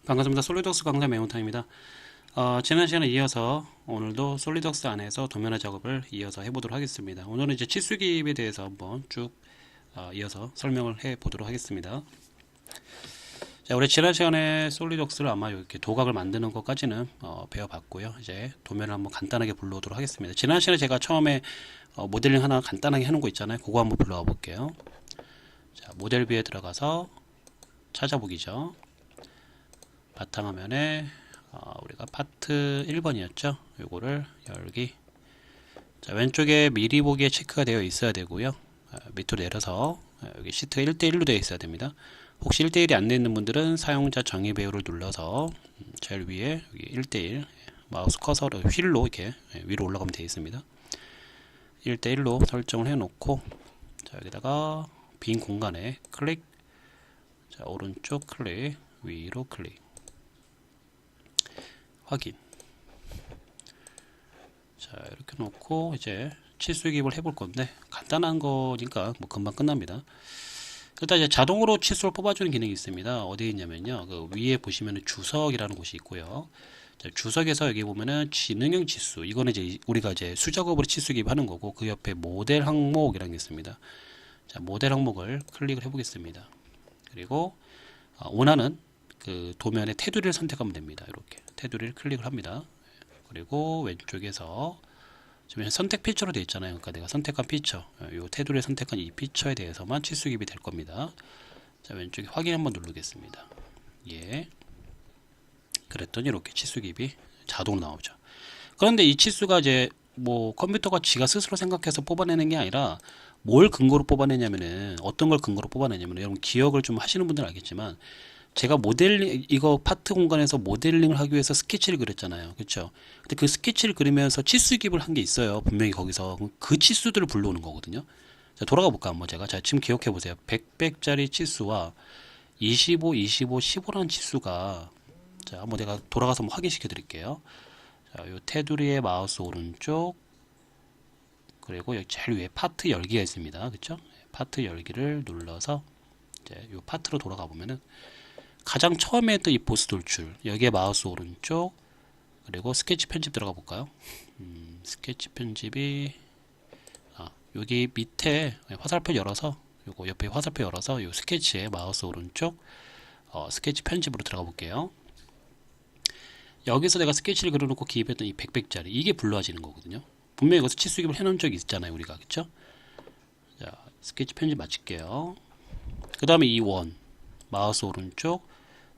반갑습니다. 솔리덕스 강사 매운탕입니다. 지난 시간에 이어서 오늘도 솔리덕스 안에서 도면화 작업을 이어서 해보도록 하겠습니다. 오늘은 이제 치수기입에 대해서 한번 쭉 이어서 설명을 해보도록 하겠습니다. 자, 우리 지난 시간에 솔리덕스를 아마 이렇게 도각을 만드는 것까지는 배워봤고요. 이제 도면을 한번 간단하게 불러오도록 하겠습니다. 지난 시간에 제가 처음에 모델링 하나 간단하게 해놓은 거 있잖아요. 그거 한번 불러와 볼게요. 자, 모델 뷰에 들어가서 찾아보기죠. 바탕화면에 우리가 파트 1번이었죠. 요거를 열기. 자, 왼쪽에 미리 보기에 체크가 되어 있어야 되고요. 밑으로 내려서 여기 시트가 1대1로 되어 있어야 됩니다. 혹시 1대1이 안 되어 있는 분들은 사용자 정의 배우를 눌러서 제일 위에 여기 1대1 마우스 커서를 휠로 이렇게 위로 올라가면 되어 있습니다. 1대1로 설정을 해 놓고, 자, 여기다가 빈 공간에 클릭, 자, 오른쪽 클릭, 위로 클릭, 확인. 자, 이렇게 놓고 이제 치수 기입을 해볼 건데, 간단한 거니까 뭐 금방 끝납니다. 일단 이제 자동으로 치수를 뽑아주는 기능이 있습니다. 어디에 있냐면요, 그 위에 보시면은 주석이라는 곳이 있고요. 자, 주석에서 여기 보면은 지능형 치수, 이거는 이제 우리가 이제 수작업으로 치수 기입하는 거고, 그 옆에 모델 항목이라는 게 있습니다. 자, 모델 항목을 클릭을 해보겠습니다. 그리고 원하는 그 도면의 테두리를 선택하면 됩니다. 이렇게 테두리를 클릭을 합니다. 그리고 왼쪽에서 지금 선택 피처로 되어 있잖아요. 그러니까 내가 선택한 피처, 이 테두리에 선택한 이 피처에 대해서만 치수 기입이 될 겁니다. 자, 왼쪽에 확인 한번 누르겠습니다. 예. 그랬더니 이렇게 치수 기입이 자동으로 나오죠. 그런데 이 치수가 이제 뭐 컴퓨터가 지가 스스로 생각해서 뽑아내는 게 아니라 뭘 근거로 뽑아내냐면은, 어떤 걸 근거로 뽑아내냐면은, 여러분 기억을 좀 하시는 분들은 알겠지만, 제가 모델링, 이거 파트 공간에서 모델링을 하기 위해서 스케치를 그렸잖아요. 그렇죠? 근데 그 스케치를 그리면서 치수 기입을 한 게 있어요. 분명히 거기서. 그 치수들을 불러오는 거거든요. 자, 돌아가 볼까 한번 제가. 자, 지금 기억해 보세요. 100짜리 치수와 25, 25, 15라는 치수가, 자, 한번 내가 돌아가서 한번 확인시켜 드릴게요. 자, 요 테두리의 마우스 오른쪽, 그리고 여기 제일 위에 파트 열기가 있습니다. 그렇죠? 파트 열기를 눌러서 이제 요 파트로 돌아가 보면은, 가장 처음에 했던 이 보스 돌출, 여기에 마우스 오른쪽, 그리고 스케치 편집 들어가 볼까요? 스케치 편집이, 여기 밑에 화살표 열어서, 요거 옆에 화살표 열어서 요 스케치에 마우스 오른쪽, 스케치 편집으로 들어가 볼게요. 여기서 내가 스케치를 그려놓고 기입했던 이 100짜리, 이게 불러지는 거거든요. 분명히 여기서 치수 기입을 해놓은 적이 있잖아요, 우리가. 그쵸? 자, 스케치 편집 마칠게요. 그 다음에 이 원, 마우스 오른쪽,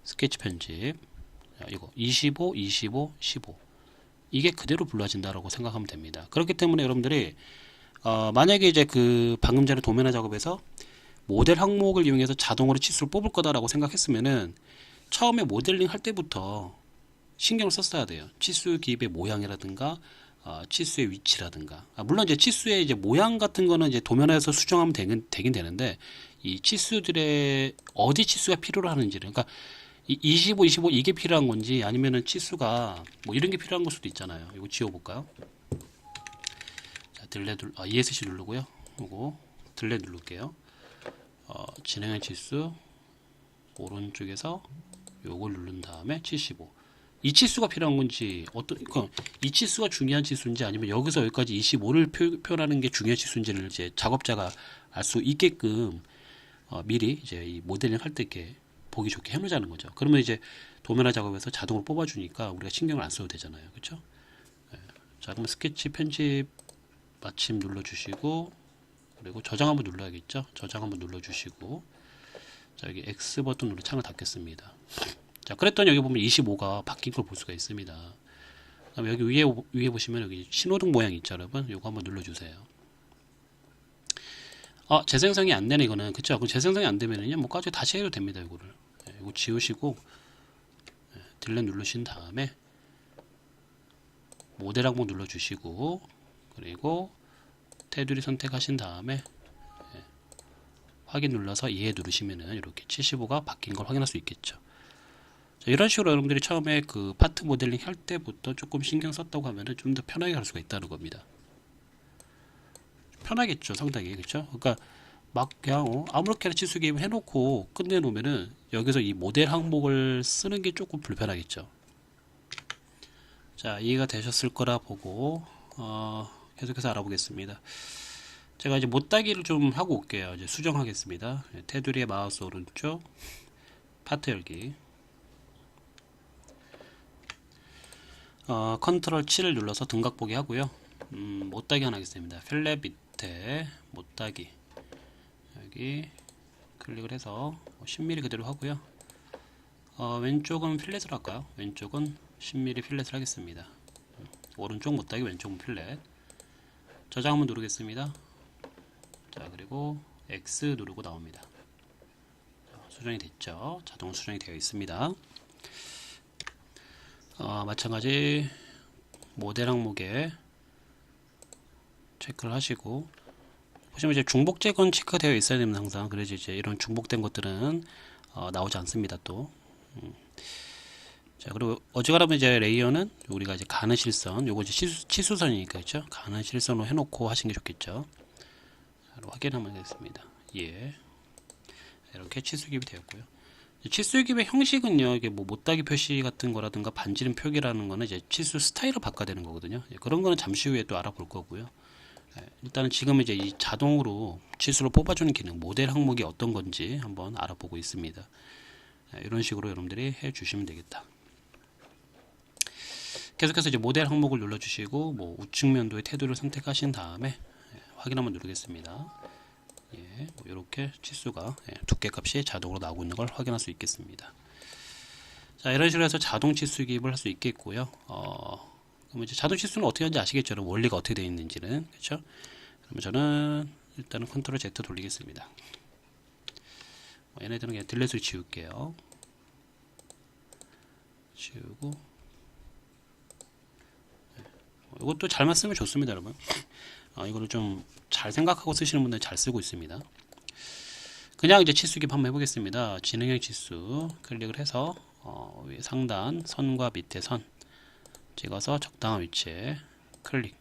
스케치 편집. 자, 이거 25, 25, 15. 이게 그대로 불러진다라고 생각하면 됩니다. 그렇기 때문에 여러분들이 만약에 이제 그 방금 전에 도면화 작업에서 모델 항목을 이용해서 자동으로 치수를 뽑을 거다라고 생각했으면은, 처음에 모델링 할 때부터 신경을 썼어야 돼요. 치수 기입의 모양이라든가 치수의 위치라든가. 물론 이제 치수의 이제 모양 같은 거는 이제 도면화에서 수정하면 되긴 되는데, 이 치수들의 어디 치수가 필요로 하는지를, 그러니까 25, 25 이게 필요한 건지, 아니면은 치수가 뭐 이런 게 필요한 걸 수도 있잖아요. 이거 지워볼까요? 자, ESC 누르고요. 이거 딜렛 누를게요. 진행한 치수 오른쪽에서 요걸 누른 다음에 75. 이 치수가 필요한 건지, 그러니까 이 치수가 중요한 치수인지, 아니면 여기서 여기까지 25를 표현하는 게 중요한 치수인지를 이제 작업자가 알 수 있게끔 미리 이제 이 모델링 할 때 이렇게 보기 좋게 해놓자는 거죠. 그러면 이제 도면화 작업에서 자동으로 뽑아주니까 우리가 신경을 안 써도 되잖아요. 그렇죠? 자, 그럼 스케치 편집 마침 눌러주시고, 그리고 저장 한번 눌러야겠죠? 저장 한번 눌러주시고, 자, 여기 X 버튼 눌러 창을 닫겠습니다. 자, 그랬더니 여기 보면 25가 바뀐 걸 볼 수가 있습니다. 그다음 여기 위에 보시면 여기 신호등 모양 있죠, 여러분? 요거 한번 눌러주세요. 재생성이 안 되네, 이거는. 그쵸? 그럼 재생성이 안 되면은요, 뭐, 까지 다시 해도 됩니다, 이거를. 이거 지우시고, 딜렛 누르신 다음에, 모델 항목 눌러주시고, 그리고, 테두리 선택하신 다음에, 확인 눌러서 이해 누르시면은, 이렇게 75가 바뀐 걸 확인할 수 있겠죠. 자, 이런 식으로 여러분들이 처음에 그 파트 모델링 할 때부터 조금 신경 썼다고 하면은 좀 더 편하게 할 수가 있다는 겁니다. 편하겠죠, 상당히. 그렇죠? 그러니까 막 그냥 아무렇게나 치수 기입을 해놓고 끝내놓으면은 여기서 이 모델 항목을 쓰는 게 조금 불편하겠죠. 자, 이해가 되셨을 거라 보고 계속해서 알아보겠습니다. 제가 이제 못따기를 좀 하고 올게요. 이제 수정하겠습니다. 테두리의 마우스 오른쪽 파트 열기, 컨트롤 7을 눌러서 등각 보기 하고요. 못따기 하나 하겠습니다. 필렛 밑에 못따기 여기 클릭을 해서 10mm 그대로 하고요. 왼쪽은 필렛을 할까요? 왼쪽은 10mm 필렛을 하겠습니다. 오른쪽 못따기, 왼쪽은 필렛. 저장 한번 누르겠습니다. 자, 그리고 X 누르고 나옵니다. 수정이 됐죠? 자동 수정이 되어 있습니다. 마찬가지 모델 항목에 체크를 하시고, 보시면 이제 중복 재건 체크되어 있어야 됩니다. 항상. 그래서 이제 이런 중복된 것들은 나오지 않습니다. 또. 자, 그리고 어지간하면 이제 레이어는 우리가 이제 가는 실선, 요거 이제 치수선이니까, 그렇죠? 가는 실선으로 해놓고 하시는 게 좋겠죠. 확인하면 되겠습니다. 예. 이렇게 치수기입이 되었고요. 치수기입의 형식은요, 이게 뭐 못따기 표시 같은 거라든가 반지름 표기라는 거는 이제 치수 스타일을 바꿔야 되는 거거든요. 그런 거는 잠시 후에 또 알아볼 거고요. 일단은 지금 이제 이 자동으로 치수를 뽑아주는 기능, 모델 항목이 어떤 건지 한번 알아보고 있습니다. 이런 식으로 여러분들이 해 주시면 되겠다. 계속해서 이제 모델 항목을 눌러주시고, 뭐 우측면도의 테두리를 선택하신 다음에 확인 한번 누르겠습니다. 예, 이렇게 치수가 두께 값이 자동으로 나오고 있는 걸 확인할 수 있겠습니다. 자, 이런 식으로 해서 자동 치수 기입을 할 수 있겠고요. 그럼 이제 자동 치수는 어떻게 하는지 아시겠죠? 원리가 어떻게 되어 있는지는. 그렇죠? 그러면 저는 일단은 컨트롤 Z 돌리겠습니다. 얘네들은 그냥 딜렛을 지울게요. 지우고, 이것도 잘만 쓰면 좋습니다, 여러분. 이거를 좀 잘 생각하고 쓰시는 분들 잘 쓰고 있습니다. 그냥 이제 치수 기입 한번 해보겠습니다. 지능형 치수 클릭을 해서 위에 상단 선과 밑에 선 찍어서 적당한 위치에 클릭.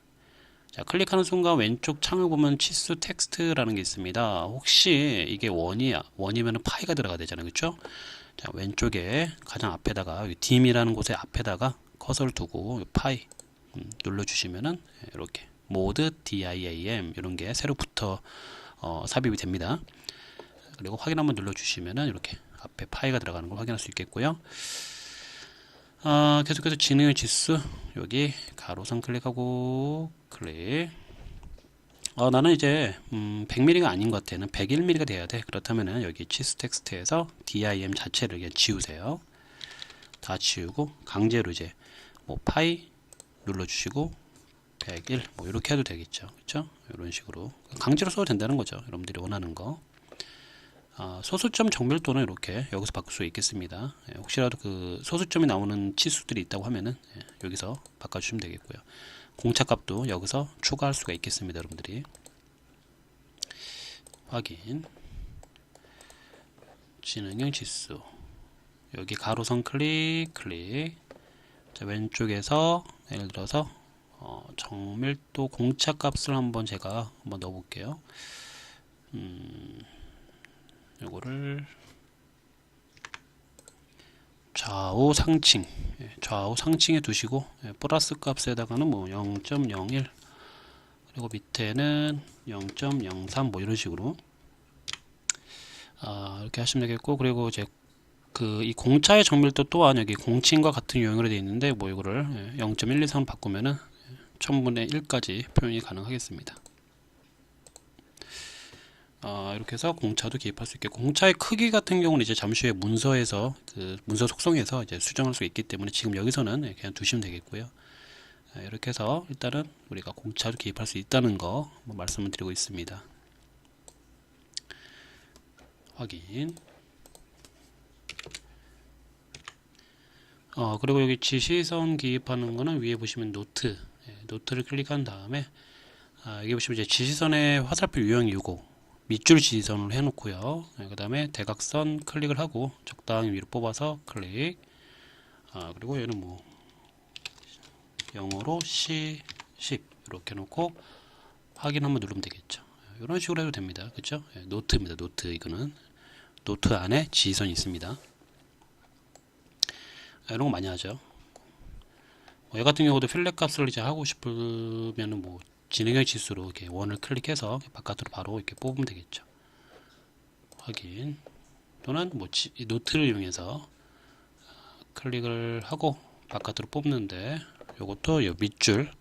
자, 클릭하는 순간 왼쪽 창을 보면 치수 텍스트라는 게 있습니다. 혹시 이게 원이면 파이가 들어가야 되잖아요, 그렇죠? 자, 왼쪽에 가장 앞에다가 딤이라는 곳에 앞에다가 커서를 두고 파이 눌러주시면은 이렇게 모드 DIAM 이런 게 새로 붙어 삽입이 됩니다. 그리고 확인 한번 눌러주시면은 이렇게 앞에 파이가 들어가는 걸 확인할 수 있겠고요. 계속해서 지능의 지수 여기 가로선 클릭하고 클릭. 나는 이제 100mm가 아닌 것 같아. 는 101mm가 돼야 돼. 그렇다면은 여기 치수 텍스트에서 DIM 자체를 그냥 지우세요. 다 지우고 강제로 이제 뭐 파이 눌러주시고 101 뭐 이렇게 해도 되겠죠. 그렇죠? 이런 식으로 강제로 써도 된다는 거죠. 여러분들이 원하는 거. 소수점 정밀도는 이렇게 여기서 바꿀 수 있겠습니다. 혹시라도 그 소수점이 나오는 치수들이 있다고 하면은 여기서 바꿔주시면 되겠고요. 공차값도 여기서 추가할 수가 있겠습니다. 여러분들이 확인. 지능형 지수 여기 가로선 클릭. 자, 왼쪽에서 예를 들어서 정밀도 공차값을 제가 한번 넣어볼게요. 요거를 좌우 상층에 두시고 플러스 값에다가는 뭐 0.01 그리고 밑에는 0.03 뭐 이런 식으로 이렇게 하시면 되겠고, 그리고 이제 이 공차의 정밀도 또한 여기 공칭과 같은 유형으로 되어 있는데 뭐 이거를 0.123 바꾸면은 1000분의 1까지 표현이 가능하겠습니다. 이렇게 해서 공차도 기입할 수 있겠고, 공차의 크기 같은 경우는 이제 잠시 후에 문서에서 문서 속성에서 이제 수정할 수 있기 때문에 지금 여기서는 그냥 두시면 되겠고요. 이렇게 해서 일단은 우리가 공차도 기입할 수 있다는 거 말씀을 드리고 있습니다. 확인. 그리고 여기 지시선 기입하는 거는 위에 보시면 노트를 클릭한 다음에 여기 보시면 이제 지시선의 화살표 유형이 이거 밑줄 지시선으로 해놓고요. 그 다음에 대각선 클릭을 하고 적당히 위로 뽑아서 클릭. 그리고 얘는 뭐 영어로 C10 이렇게 놓고 확인 한번 누르면 되겠죠. 이런 식으로 해도 됩니다. 그쵸? 예, 노트입니다. 노트. 이거는 노트 안에 지지선이 있습니다. 이런 거 많이 하죠. 얘 같은 경우도 필렛 값을 이제 하고 싶으면은 뭐 진행형 지수로 이렇게 원을 클릭해서 바깥으로 바로 이렇게 뽑으면 되겠죠. 확인. 또는 뭐 노트를 이용해서 클릭을 하고 바깥으로 뽑는데, 요것도 요 밑줄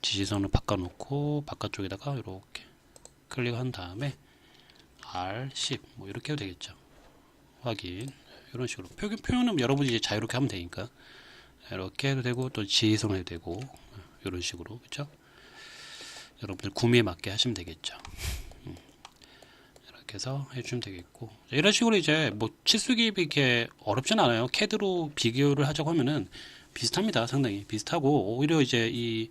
지지선을 바꿔놓고 바깥쪽에다가 이렇게 클릭한 다음에 R10 뭐 이렇게 해도 되겠죠. 확인. 이런 식으로 표현은 여러분이 이제 자유롭게 하면 되니까 이렇게 해도 되고, 또 지지선을 해도 되고, 이런 식으로. 그쵸? 여러분들 구매에 맞게 하시면 되겠죠. 이렇게 해서 해주면 되겠고, 이런 식으로 이제 뭐 치수 기입이 이렇게 어렵진 않아요. 캐드로 비교를 하자고 하면은 비슷합니다. 상당히 비슷하고, 오히려 이제 이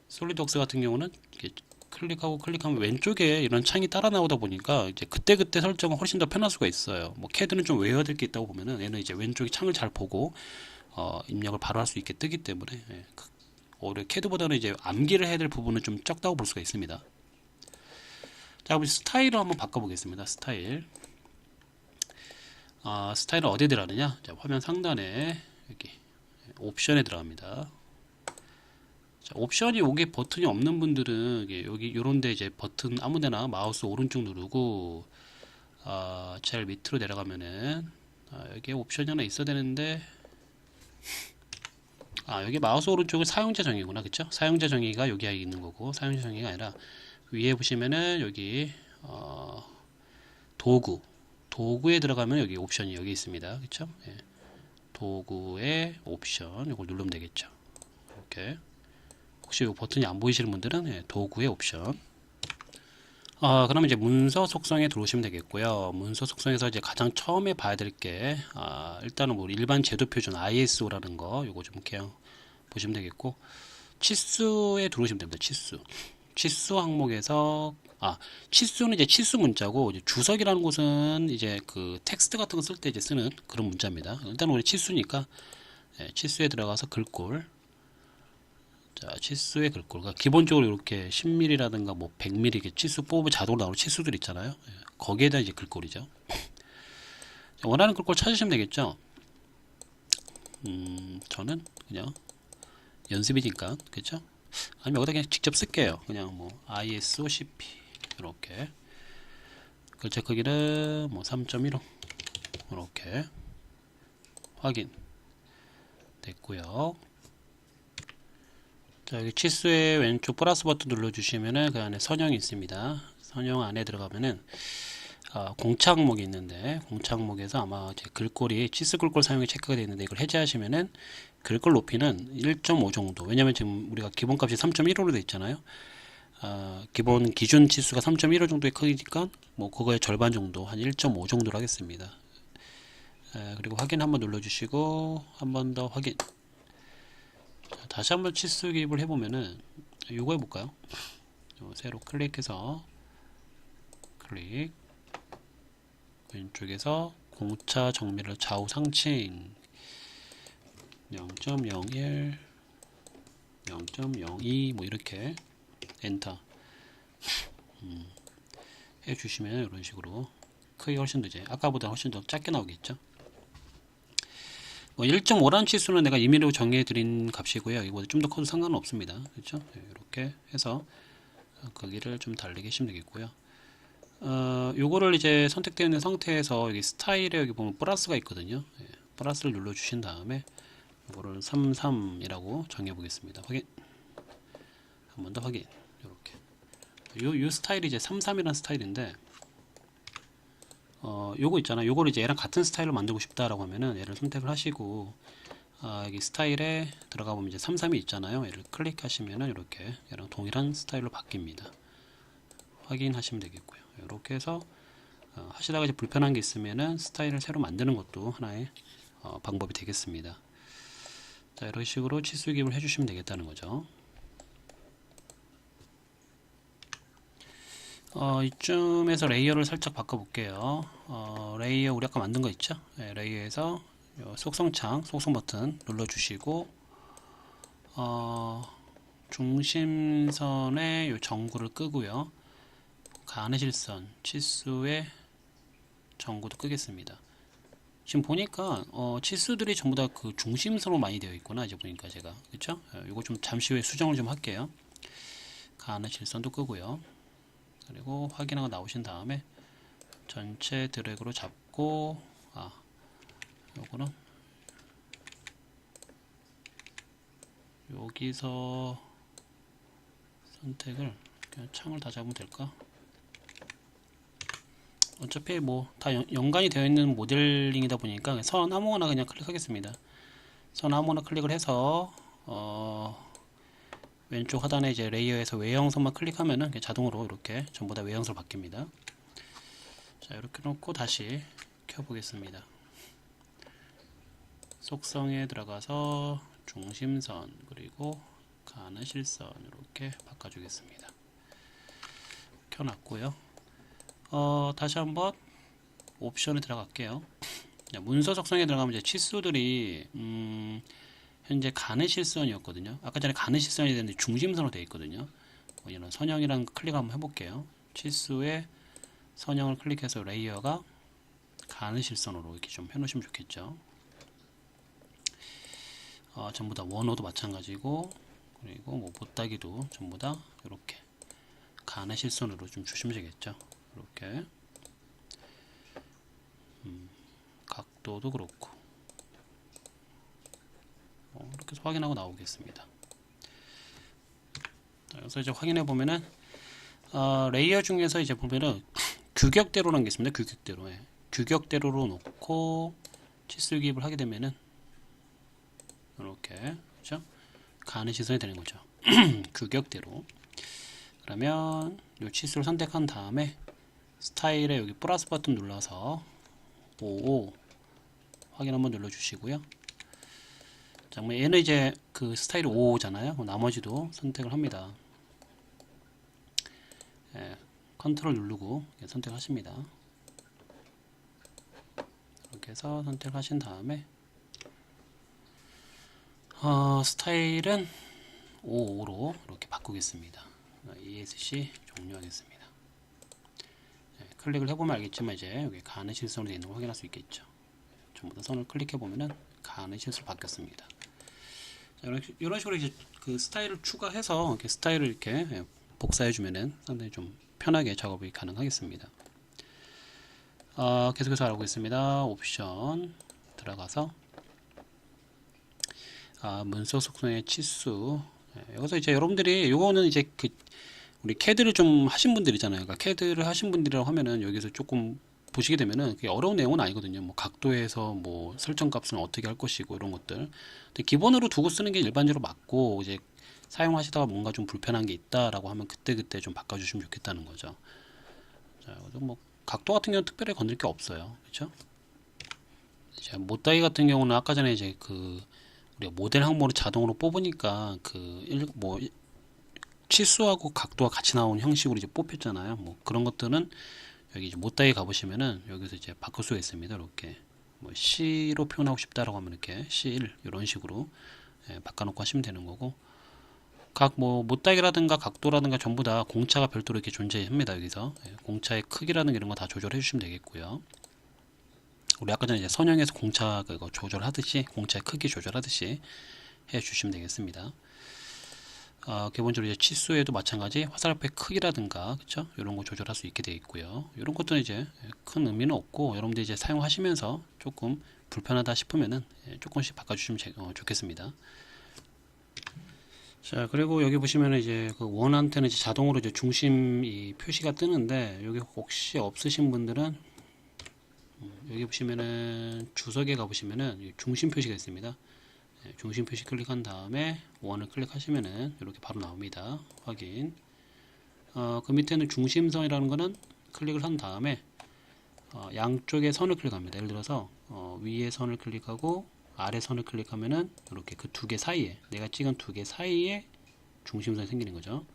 솔리드웍스 같은 경우는 이렇게 클릭하고 클릭하면 왼쪽에 이런 창이 따라 나오다 보니까 이제 그때그때 설정은 훨씬 더 편할 수가 있어요. 뭐 캐드는 좀 외워야 될 게 있다고 보면은 얘는 이제 왼쪽에 창을 잘 보고 입력을 바로 할 수 있게 뜨기 때문에, 예, 오히려 캐드보다는 이제 암기를 해야 될 부분은 좀 적다고 볼 수가 있습니다. 자, 우리 스타일을 한번 바꿔보겠습니다. 스타일. 스타일은 어디에 들어가느냐? 자, 화면 상단에 여기 옵션에 들어갑니다. 자, 옵션이 여기 버튼이 없는 분들은 여기 요런데 이제 버튼 아무데나 마우스 오른쪽 누르고 제일 밑으로 내려가면은 여기 옵션이 하나 있어야 되는데, 여기 마우스 오른쪽은 사용자 정의구나. 그쵸? 사용자 정의가 여기에 있는 거고, 사용자 정의가 아니라 위에 보시면은 여기 도구에 들어가면 여기 옵션이 여기 있습니다. 그쵸? 예. 도구의 옵션 이걸 누르면 되겠죠. 이렇게. 혹시 이 버튼이 안 보이시는 분들은, 예, 도구의 옵션. 그러면 이제 문서 속성에 들어오시면 되겠고요. 문서 속성에서 이제 가장 처음에 봐야 될 게, 일단은 뭐 일반 제도 표준 ISO라는 거, 요거 좀 그냥 보시면 되겠고, 치수에 들어오시면 됩니다. 치수 항목에서, 치수는 이제 치수 문자고, 이제 주석이라는 곳은 이제 그 텍스트 같은 거 쓸 때 이제 쓰는 그런 문자입니다. 일단 우리 치수니까, 예, 치수에 들어가서 글꼴. 자, 치수의 글꼴. 그러니까 기본적으로 이렇게 10mm라든가 뭐 100mm 이렇게 치수 뽑으면 자동으로 나오는 치수들 있잖아요. 예, 거기에다 이제 글꼴이죠. 자, 원하는 글꼴 찾으시면 되겠죠. 저는 그냥 연습이니까, 그쵸? 아니면 여기다 그냥 직접 쓸게요. 그냥 뭐 ISO CP 이렇게. 글자 크기는 뭐 3.15 이렇게. 확인 됐고요. 자, 여기 치수의 왼쪽 플러스 버튼 눌러주시면은 그 안에 선형이 있습니다. 선형 안에 들어가면은 공차 항목이 있는데, 공차 항목에서 아마 제 글꼴이 치수 글꼴 사용이 체크가 되어 있는데, 이걸 해제하시면은 글꼴 높이는 1.5 정도. 왜냐면 지금 우리가 기본값이 3.15로 되어 있잖아요. 기본 기준 치수가 3.15 정도의 크기니까 뭐 그거의 절반 정도, 한 1.5 정도로 하겠습니다. 그리고 확인 한번 눌러주시고 한 번 더 확인. 자, 다시 한번 치수 기입을 해보면은 요거 해볼까요? 새로 클릭해서 클릭, 왼쪽에서 공차 정밀을 좌우 상층 0.01 0.02 뭐 이렇게 엔터 해주시면 이런 식으로 크기가 훨씬 더, 이제 아까보다 훨씬 더 작게 나오겠죠. 뭐 1.5라는 치수는 내가 임의로 정해 드린 값이고요. 이거보다 좀 더 커도 상관은 없습니다. 그렇죠? 이렇게 해서 거기를 좀 달리게 하시면 되겠고요. 요거를 이제 선택되어 있는 상태에서 여기 스타일에 여기 보면 플러스가 있거든요. 예, 플러스를 눌러 주신 다음에 이거를 33이라고 정해 보겠습니다. 확인. 한 번 더 확인. 이렇게. 요 스타일이 이제 33이라는 스타일인데, 요거 있잖아요. 요거를 이제 얘랑 같은 스타일로 만들고 싶다라고 하면은 얘를 선택을 하시고, 여기 스타일에 들어가 보면 이제 33이 있잖아요. 얘를 클릭하시면은 이렇게 얘랑 동일한 스타일로 바뀝니다. 확인하시면 되겠고요. 이렇게 해서 하시다가 이제 불편한 게 있으면은 스타일을 새로 만드는 것도 하나의 방법이 되겠습니다. 자, 이런 식으로 치수 기입을 해주시면 되겠다는 거죠. 이쯤에서 레이어를 살짝 바꿔볼게요. 레이어 우리 아까 만든 거 있죠? 네, 레이어에서 속성창, 속성 버튼 눌러주시고, 중심선의 요 전구를 끄고요. 가느실선 치수의 전구도 끄겠습니다. 지금 보니까 치수들이 전부 다 그 중심선으로 많이 되어 있구나. 이제 보니까 제가 그쵸? 이거 좀 잠시 후에 수정을 좀 할게요. 가느실선도 끄고요. 그리고 확인하고 나오신 다음에 전체 드래그로 잡고 요거는 여기서 선택을 그냥 창을 다 잡으면 될까? 어차피 뭐 다 연관이 되어 있는 모델링이다 보니까 선 아무거나 그냥 클릭하겠습니다. 선 아무거나 클릭을 해서 왼쪽 하단에 이제 레이어에서 외형선만 클릭하면은 자동으로 이렇게 전부 다 외형선으로 바뀝니다. 자, 이렇게 놓고 다시 켜보겠습니다. 속성에 들어가서 중심선 그리고 가느실선 이렇게 바꿔주겠습니다. 켜놨고요. 다시 한번 옵션에 들어갈게요. 문서 속성에 들어가면 이제 치수들이 현재 가느실선이었거든요. 아까 전에 가느실선이 됐는데 중심선으로 되어 있거든요. 이런 선형이랑 클릭 한번 해볼게요. 치수에 선형을 클릭해서 레이어가 가느실선으로 이렇게 좀 해놓으시면 좋겠죠. 전부 다 원호도 마찬가지고, 그리고 뭐 못따기도 전부 다 이렇게 가느실선으로 좀 주시면 되겠죠. 이렇게 각도도 그렇고 이렇게 해서 확인하고 나오겠습니다. 여기서 이제 확인해 보면은 레이어 중에서 이제 보면은 규격대로라는 게 있습니다. 규격대로 규격대로로 놓고 치수 기입을 하게 되면은 이렇게 그렇죠? 가느실선이 되는 거죠. 규격대로. 그러면 이 치수를 선택한 다음에 스타일에 여기 플러스 버튼 눌러서 55 확인 한번 눌러주시고요. 자, 뭐 얘는 이제 그 스타일이 55잖아요. 나머지도 선택을 합니다. 컨트롤 누르고 선택하십니다. 이렇게 해서 선택하신 다음에 스타일은 55로 이렇게 바꾸겠습니다. ESC 종료하겠습니다. 클릭을 해보면 알겠지만 이제 여기 가느실선으로 되어 있는 걸 확인할 수 있겠죠. 전부 다 선을 클릭해 보면은 가느실선으로 바뀌었습니다. 자, 이런 식으로 이제 그 스타일을 추가해서 이렇게 스타일을 이렇게 복사해 주면은 상당히 좀 편하게 작업이 가능하겠습니다. 계속해서 알아보겠습니다. 옵션 들어가서 문서 속성의 치수. 여기서 이제 여러분들이 요거는 이제 그 우리 캐드를 좀 하신 분들 있잖아요. 그러니까 캐드를 하신 분들이라고 하면은 여기서 조금 보시게 되면은 그게 어려운 내용은 아니거든요. 뭐 각도에서 뭐 설정 값은 어떻게 할 것이고 이런 것들. 근데 기본으로 두고 쓰는 게 일반적으로 맞고 이제 사용하시다가 뭔가 좀 불편한 게 있다라고 하면 그때그때 좀 바꿔주시면 좋겠다는 거죠. 자, 뭐 각도 같은 경우는 특별히 건들 게 없어요. 그렇죠? 이제 못다이 같은 경우는 아까 전에 이제 그 우리가 모델 항목을 자동으로 뽑으니까 뭐 치수하고 각도가 같이 나오는 형식으로 이제 뽑혔잖아요. 뭐 그런 것들은 여기 이제 못다이 가보시면은 여기서 이제 바꿀 수가 있습니다. 이렇게 뭐 C로 표현하고 싶다라고 하면 이렇게 C1 이런 식으로 바꿔놓고 하시면 되는 거고, 각 뭐 못다이라든가 각도라든가 전부 다 공차가 별도로 이렇게 존재합니다. 여기서 공차의 크기라든가 이런 거 다 조절해 주시면 되겠고요. 우리 아까 전에 이제 선형에서 공차 그거 조절하듯이 공차의 크기 조절하듯이 해 주시면 되겠습니다. 기본적으로 이제 치수에도 마찬가지 화살표의 크기라든가 그쵸? 이런 거 조절할 수 있게 되어 있고요. 이런 것들은 이제 큰 의미는 없고 여러분들 이제 사용하시면서 조금 불편하다 싶으면은 조금씩 바꿔주시면 좋겠습니다. 자, 그리고 여기 보시면은 이제 그 원한테는 이제 자동으로 이제 중심 이 표시가 뜨는데 여기 혹시 없으신 분들은 여기 보시면은 주석에 가보시면은 중심 표시가 있습니다. 중심 표시 클릭한 다음에 원을 클릭하시면은 이렇게 바로 나옵니다. 확인. 그 밑에는 중심선이라는 거는 클릭을 한 다음에 양쪽에 선을 클릭합니다. 예를 들어서 위에 선을 클릭하고 아래 선을 클릭하면은 이렇게 그 두 개 사이에 내가 찍은 두 개 사이에 중심선이 생기는 거죠.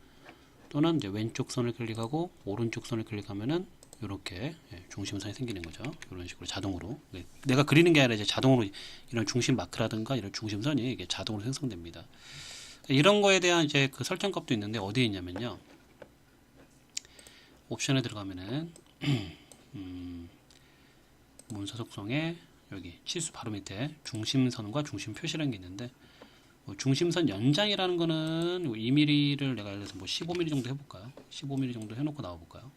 또는 이제 왼쪽 선을 클릭하고 오른쪽 선을 클릭하면은 이렇게 중심선이 생기는 거죠. 이런 식으로 자동으로 내가 그리는 게 아니라 이제 자동으로 이런 중심 마크라든가 이런 중심선이 이게 자동으로 생성됩니다. 이런 거에 대한 이제 그 설정값도 있는데 어디에 있냐면요. 옵션에 들어가면은 문서 속성에 여기 치수 바로 밑에 중심선과 중심 표시라는 게 있는데, 뭐 중심선 연장이라는 거는 2mm를 내가 예를 들어서 뭐 15mm 정도 해볼까요? 15mm 정도 해놓고 나와볼까요?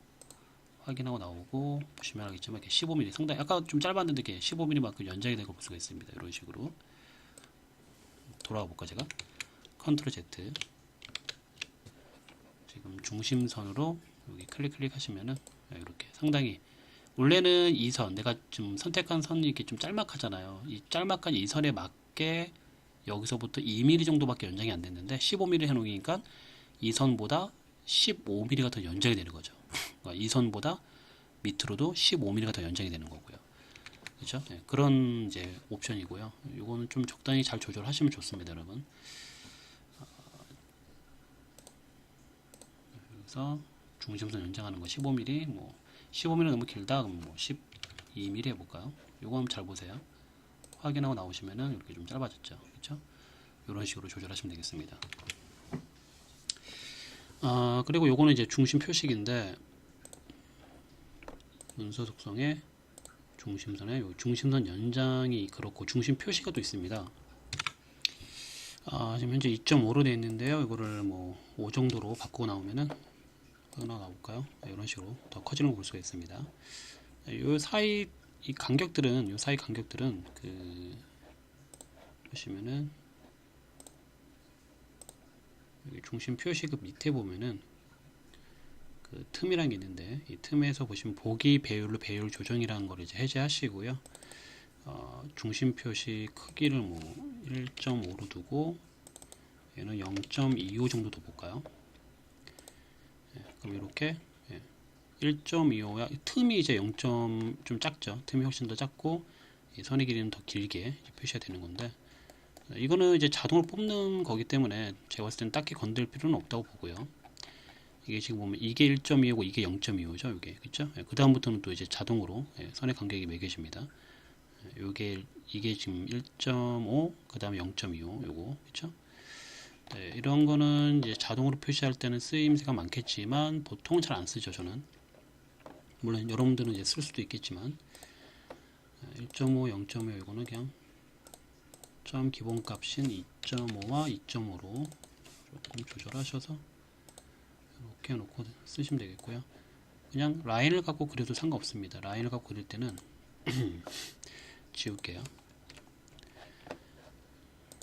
확인하고 나오고 보시면 알겠지만 이렇게 15mm 상당히 아까 좀 짧았는데 이렇게 15mm만큼 연장이 된 걸 볼 수가 있습니다. 이런 식으로 돌아가 볼까 제가 컨트롤 Z 지금 중심선으로 여기 클릭 하시면은 이렇게 상당히 원래는 이 선 내가 좀 선택한 선이 이렇게 좀 짤막하잖아요. 이 짤막한 이 선에 맞게 여기서부터 2mm 정도밖에 연장이 안 됐는데 15mm 해놓으니까 이 선보다 15mm가 더 연장이 되는 거죠. 그러니까 이 선보다 밑으로도 15mm가 더 연장이 되는 거고요. 그렇죠? 네, 그런 이제 옵션이고요. 이거는 좀 적당히 잘 조절하시면 좋습니다, 여러분. 그래서 중심선 연장하는 거 15mm, 뭐 15mm 너무 길다 그럼 뭐 12mm 해볼까요? 요거 한번 잘 보세요. 확인하고 나오시면은 이렇게 좀 짧아졌죠, 그렇죠? 이런 식으로 조절하시면 되겠습니다. 그리고 요거는 이제 중심 표식인데 문서 속성에 중심선에 요 중심선 연장이 그렇고 중심 표시가 또 있습니다. 지금 현재 2.5로 되어 있는데요. 이거를 뭐 5 정도로 바꾸고 나오면은 나볼까요? 이런 식으로 더 커지는 걸 볼 수가 있습니다. 요 사이 이 간격들은 요 사이 간격들은 그 보시면은 여기 중심 표시급 밑에 보면은 그 틈이란 게 있는데 이 틈에서 보시면 보기 배율로 배율 조정이라는 걸 이제 해제하시고요. 중심 표시 크기를 뭐 1.5로 두고 얘는 0.25 정도 더 볼까요? 그럼 이렇게 1.25야 틈이 이제 0. 좀 작죠. 틈이 훨씬 더 작고 이 선의 길이는 더 길게 표시가 되는 건데 이거는 이제 자동으로 뽑는 거기 때문에 제가 봤을 때는 딱히 건들 필요는 없다고 보고요. 이게 지금 보면 이게 1.25고 이게 0.25죠. 이게 그렇죠? 그 다음부터는 또 이제 자동으로 선의 간격이 매겨집니다. 이게 지금 1.5 그 다음에 0.25 요거 그렇죠? 네, 이런 거는 이제 자동으로 표시할 때는 쓰임새가 많겠지만 보통 잘 안 쓰죠. 저는 물론 여러분들은 이제 쓸 수도 있겠지만 1.5, 0.5 이거는 그냥 점 기본값인 2.5와 2.5로 조금 조절하셔서 이렇게 해놓고 쓰시면 되겠고요. 그냥 라인을 갖고 그려도 상관없습니다. 라인을 갖고 그릴 때는 지울게요.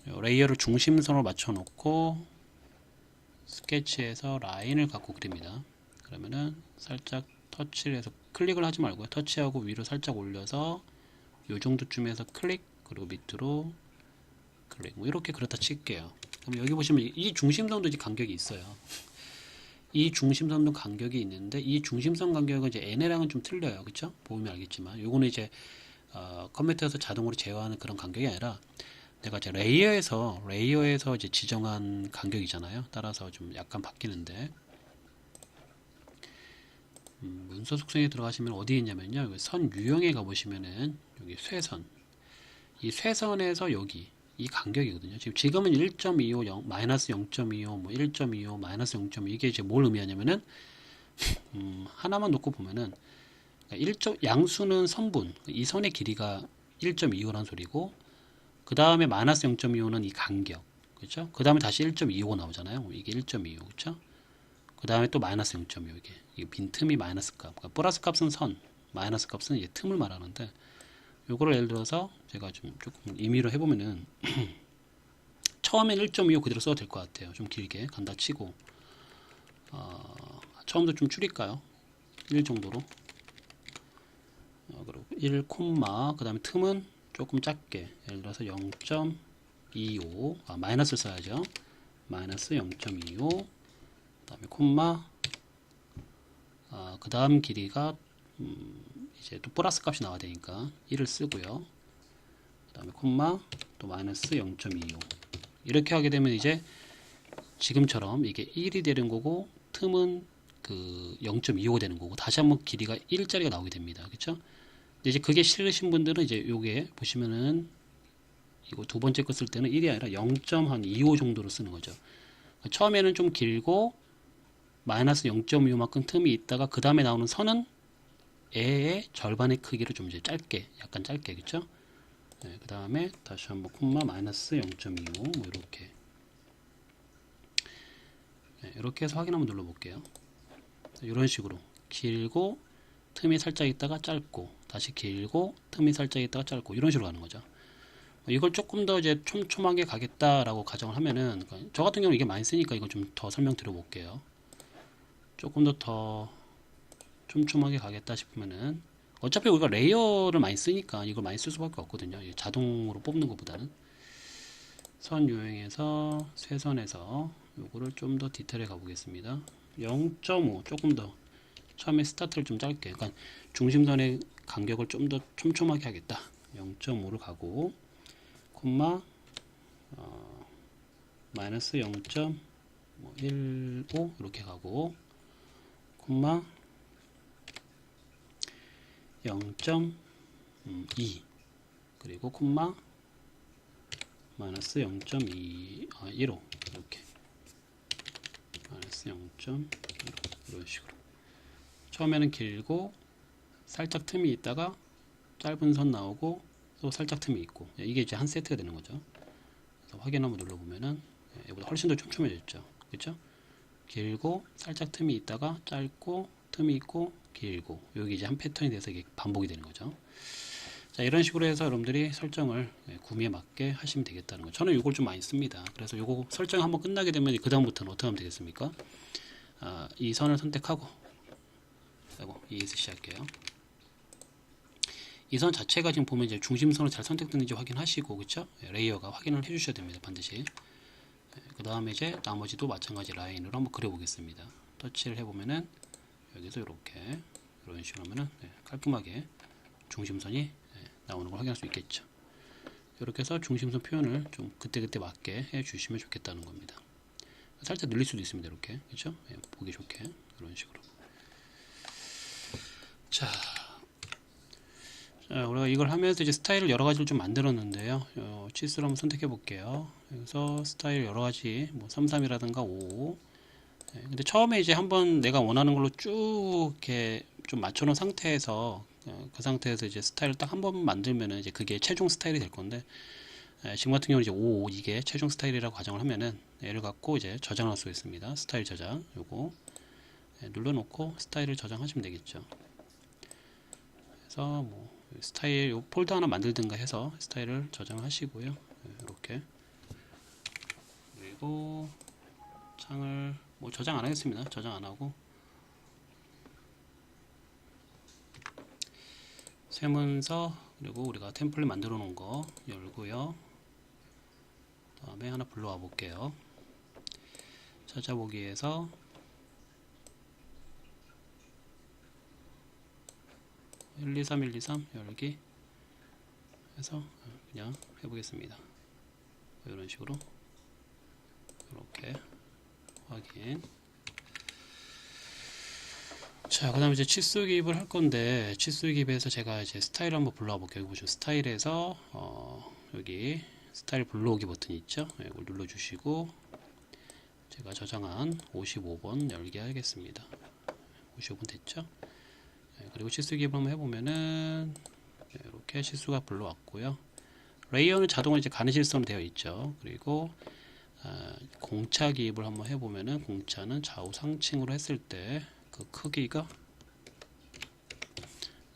레이어를 중심선으로 맞춰 놓고 스케치에서 라인을 갖고 그립니다. 그러면은 살짝 터치를 해서 클릭을 하지 말고요. 터치하고 위로 살짝 올려서 요 정도쯤에서 클릭 그리고 밑으로 클릭 뭐 이렇게 그렇다 칠게요. 그럼 여기 보시면 이 중심선도 이제 간격이 있어요. 이 중심선도 간격이 있는데 이 중심선 간격은 이제 얘네랑은 좀 틀려요. 그쵸? 보면 알겠지만 요거는 이제 컴퓨터에서 자동으로 제어하는 그런 간격이 아니라 내가 이제 레이어에서 이제 지정한 간격이잖아요. 따라서 좀 약간 바뀌는데 문서 속성에 들어가시면 어디 있냐면요. 여기 선 유형에 가보시면은 여기 쇄선 이 쇄선에서 여기 이 간격이거든요. 지금은 1.25 마이너스 0.25 뭐 1.25 마이너스 0.25 이게 이제 뭘 의미하냐면은 하나만 놓고 보면은 양수는 선분 이 선의 길이가 1.25라는 소리고 그 다음에 마이너스 0.25는 이 간격 그렇죠? 그 다음에 다시 1.25 나오잖아요. 이게 1.25 그렇죠? 그 다음에 또 마이너스 0.25 이게 빈틈이 마이너스 값 그러니까 플러스 값은 선 마이너스 값은 이제 틈을 말하는데 요거를 예를 들어서 제가 좀 조금 임의로 해보면은 처음엔 1.25 그대로 써도 될 것 같아요. 좀 길게 간다 치고 처음부터 좀 줄일까요? 1 정도로 그리고 1, 그 다음에 틈은 조금 작게 예를 들어서 0.25 마이너스를 써야죠. 마이너스 0.25 그 다음에 콤마 그 다음 길이가 이제 또 플러스 값이 나와야 되니까 1을 쓰고요. 그 다음에 콤마 또 마이너스 0.25 이렇게 하게 되면 이제 지금처럼 이게 1이 되는 거고 틈은 그 0.25가 되는 거고 다시 한번 길이가 1짜리가 나오게 됩니다. 그렇죠? 이제 그게 싫으신 분들은 이제 요게 보시면은 이거 두 번째 거 쓸 때는 1이 아니라 0.25 정도로 쓰는 거죠. 처음에는 좀 길고 마이너스 0.25만큼 틈이 있다가 그 다음에 나오는 선은 A의 절반의 크기로 좀 이제 짧게, 약간 짧게, 그쵸? 네, 그 다음에 다시 한번 콤마 마이너스 0.25 뭐 이렇게. 네, 이렇게 해서 확인 한번 눌러볼게요. 이런 식으로 길고 틈이 살짝 있다가 짧고 다시 길고 틈이 살짝 있다가 짧고 이런 식으로 가는 거죠. 이걸 조금 더 이제 촘촘하게 가겠다라고 가정을 하면은, 저 같은 경우는 이게 많이 쓰니까 이걸 좀 더 설명드려 볼게요. 조금 더 촘촘하게 가겠다 싶으면은, 어차피 우리가 레이어를 많이 쓰니까 이걸 많이 쓸 수밖에 없거든요. 자동으로 뽑는 것보다는. 선 유형에서 쇄선에서 요거를 좀 더 디테일에 가보겠습니다. 0.5 조금 더 처음에 스타트를 좀 짧게, 그러니까 중심선의 간격을 좀 더 촘촘하게 하겠다. 0.5를 가고 콤마 마이너스 0.15 이렇게 가고 콤마 0.2 그리고 콤마 마이너스 0.15 이렇게 마이너스 0.15 이런 식으로 처음에는 길고 살짝 틈이 있다가 짧은 선 나오고 또 살짝 틈이 있고, 이게 이제 한 세트가 되는 거죠. 그래서 확인 한번 눌러보면은 얘보다 훨씬 더 촘촘해졌죠. 그렇죠? 길고 살짝 틈이 있다가 짧고 틈이 있고 길고, 여기 이제 한 패턴이 돼서 이게 반복이 되는 거죠. 자, 이런 식으로 해서 여러분들이 설정을 구미에 맞게 하시면 되겠다는 거. 저는 이걸 좀 많이 씁니다. 그래서 이거 설정 한번 끝나게 되면 그 다음부터는 어떻게 하면 되겠습니까? 이 선을 선택하고, ESC 할게요. 이 선 자체가 지금 보면 이제 중심선을 잘 선택됐는지 확인하시고, 그쵸? 레이어가 확인을 해주셔야 됩니다. 반드시. 그 다음에 이제 나머지도 마찬가지 라인으로 한번 그려보겠습니다. 터치를 해보면은 여기서 이렇게 이런 식으로 하면은 깔끔하게 중심선이 나오는 걸 확인할 수 있겠죠. 이렇게 해서 중심선 표현을 좀 그때그때 맞게 해주시면 좋겠다는 겁니다. 살짝 늘릴 수도 있습니다. 이렇게, 그렇죠? 보기 좋게 이런 식으로. 자, 우리가 이걸 하면서 이제 스타일을 여러 가지를 좀 만들었는데요. 치수를 한번 선택해 볼게요. 여기서 스타일 여러 가지, 뭐 33이라든가 5. 근데 처음에 이제 한번 내가 원하는 걸로 쭉 이렇게 좀 맞춰놓은 상태에서, 그 상태에서 이제 스타일을 딱 한 번 만들면은 이제 그게 최종 스타일이 될 건데, 지금 같은 경우는 이제 5, 이게 최종 스타일이라고 가정을 하면은 얘를 갖고 이제 저장할 수 있습니다. 스타일 저장, 요거 눌러놓고 스타일을 저장하시면 되겠죠. 그래서 뭐 스타일 요 폴더 하나 만들든가 해서 스타일을 저장하시고요. 이렇게. 그리고 창을 뭐 저장 안 하겠습니다. 저장 안 하고 쇄문서, 그리고 우리가 템플릿 만들어 놓은 거 열고요. 다음에 하나 불러와 볼게요. 찾아보기에서 123 열기 해서 그냥 해보겠습니다. 이런 식으로 이렇게 확인. 자, 그 다음에 이제 치수 기입을 할 건데, 치수 기입에서 제가 이제 스타일 한번 불러와 볼게요. 여기 보시면 스타일에서 여기 스타일 불러오기 버튼이 있죠. 이걸 눌러주시고 제가 저장한 55번 열기 하겠습니다. 55번 됐죠? 그리고 치수 기입을 한번 해보면은 이렇게 치수가 불러왔고요. 레이어는 자동으로 이제 가느실선 되어 있죠. 그리고 공차 기입을 한번 해보면은, 공차는 좌우 상층으로 했을 때 그 크기가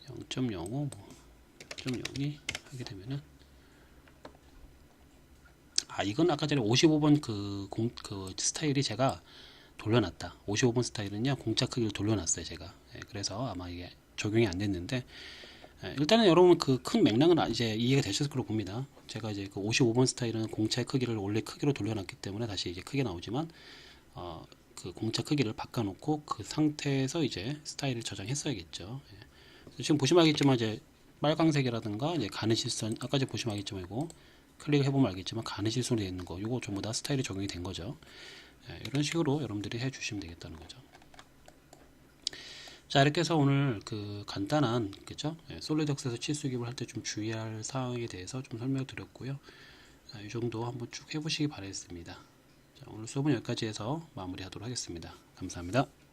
0.05, 0.02 하게 되면은, 이건 아까 전에 55번 그 스타일이 제가 돌려놨다. 55번 스타일은요, 공차 크기를 돌려놨어요, 제가. 그래서 아마 이게 적용이 안 됐는데, 일단은 여러분 그 큰 맥락은 이제 이해가 되셨을 거로 봅니다. 제가 이제 그 55번 스타일은 공차의 크기를 원래 크기로 돌려놨기 때문에 다시 이제 크게 나오지만, 그 공차 크기를 바꿔놓고 그 상태에서 이제 스타일을 저장했어야겠죠. 지금 보시면 알겠지만 이제 빨강색이라든가 이제 가느실선, 아까 전에 보시면 알겠지만 이거 클릭을 해보면 알겠지만 가느실선이 되어 있는 거, 이거 전부 다 스타일이 적용이 된 거죠. 이런 식으로 여러분들이 해주시면 되겠다는 거죠. 자, 이렇게 해서 오늘 그 간단한, 그죠? 솔리드웍스에서 치수 기입을 할 때 좀 주의할 사항에 대해서 좀 설명을 드렸고요. 이 정도 한번 쭉 해보시기 바라겠습니다. 자, 오늘 수업은 여기까지 해서 마무리하도록 하겠습니다. 감사합니다.